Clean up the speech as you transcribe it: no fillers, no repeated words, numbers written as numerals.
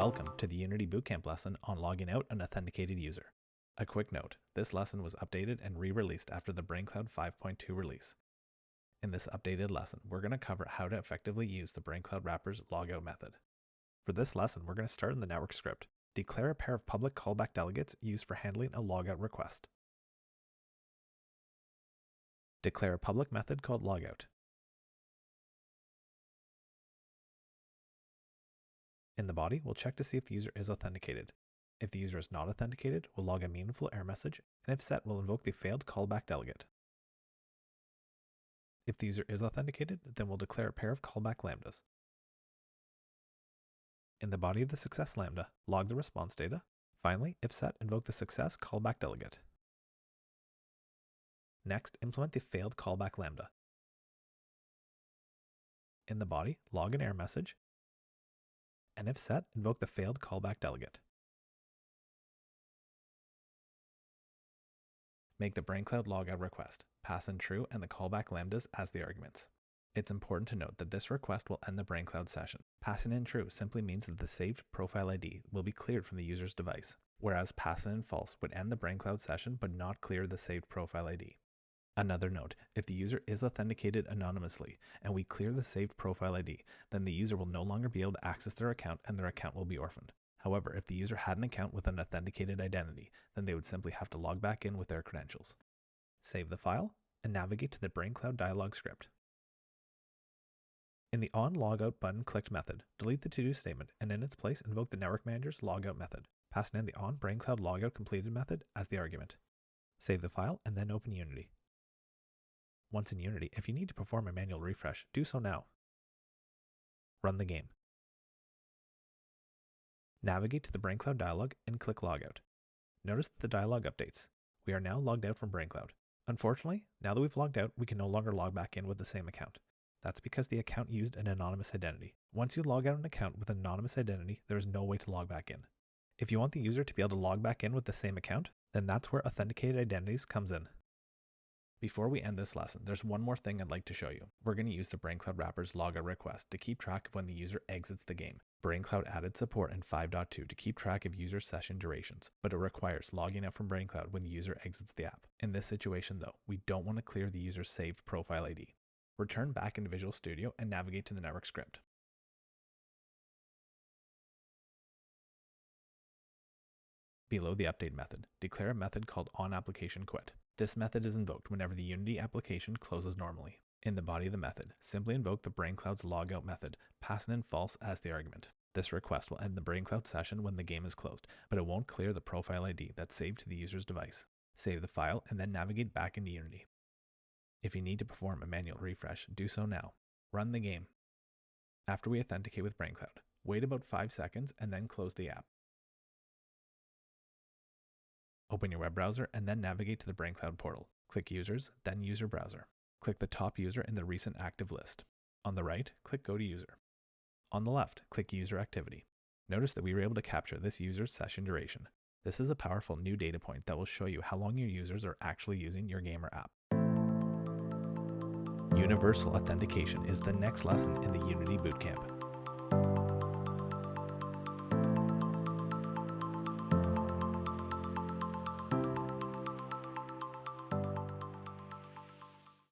Welcome to the Unity BootCamp lesson on logging out an authenticated user. A quick note, this lesson was updated and re-released after the brainCloud 5.2 release. In this updated lesson, we're going to cover how to effectively use the brainCloud wrapper's logout method. For this lesson, we're going to start in the network script. Declare a pair of public callback delegates used for handling a logout request. Declare a public method called logout. In the body, we'll check to see if the user is authenticated. If the user is not authenticated, we'll log a meaningful error message, and if set, we'll invoke the failed callback delegate. If the user is authenticated, then we'll declare a pair of callback lambdas. In the body of the success lambda, log the response data. Finally, if set, invoke the success callback delegate. Next, implement the failed callback lambda. In the body, log an error message, and if set, invoke the failed callback delegate. Make the brainCloud logout request, pass in true and the callback lambdas as the arguments. It's important to note that this request will end the brainCloud session. Passing in true simply means that the saved profile ID will be cleared from the user's device, whereas passing in false would end the brainCloud session but not clear the saved profile ID. Another note, if the user is authenticated anonymously and we clear the saved profile ID, then the user will no longer be able to access their account and their account will be orphaned. However, if the user had an account with an authenticated identity, then they would simply have to log back in with their credentials. Save the file and navigate to the brainCloud dialog script. In the onLogout button clicked method, delete the to-do statement and in its place invoke the network manager's logout method, passing in the onBrainCloud logout completed method as the argument. Save the file and then open Unity. Once in Unity, if you need to perform a manual refresh, do so now. Run the game. Navigate to the brainCloud dialog and click Logout. Notice that the dialog updates. We are now logged out from brainCloud. Unfortunately, now that we've logged out, we can no longer log back in with the same account. That's because the account used an anonymous identity. Once you log out an account with an anonymous identity, there is no way to log back in. If you want the user to be able to log back in with the same account, then that's where authenticated identities comes in. Before we end this lesson, there's one more thing I'd like to show you. We're going to use the brainCloud wrapper's logout request to keep track of when the user exits the game. brainCloud added support in 5.2 to keep track of user session durations, but it requires logging out from brainCloud when the user exits the app. In this situation though, we don't want to clear the user's saved profile ID. Return back into Visual Studio and navigate to the network script. Below the update method, declare a method called onApplicationQuit. This method is invoked whenever the Unity application closes normally. In the body of the method, simply invoke the brainCloud's logout method, passing in false as the argument. This request will end the brainCloud session when the game is closed, but it won't clear the profile ID that's saved to the user's device. Save the file and then navigate back into Unity. If you need to perform a manual refresh, do so now. Run the game. After we authenticate with brainCloud, wait about 5 seconds and then close the app. Open your web browser and then navigate to the brainCloud portal. Click Users, then User Browser. Click the top user in the recent active list. On the right, click Go to User. On the left, click User Activity. Notice that we were able to capture this user's session duration. This is a powerful new data point that will show you how long your users are actually using your game or app. Universal authentication is the next lesson in the Unity BootCamp.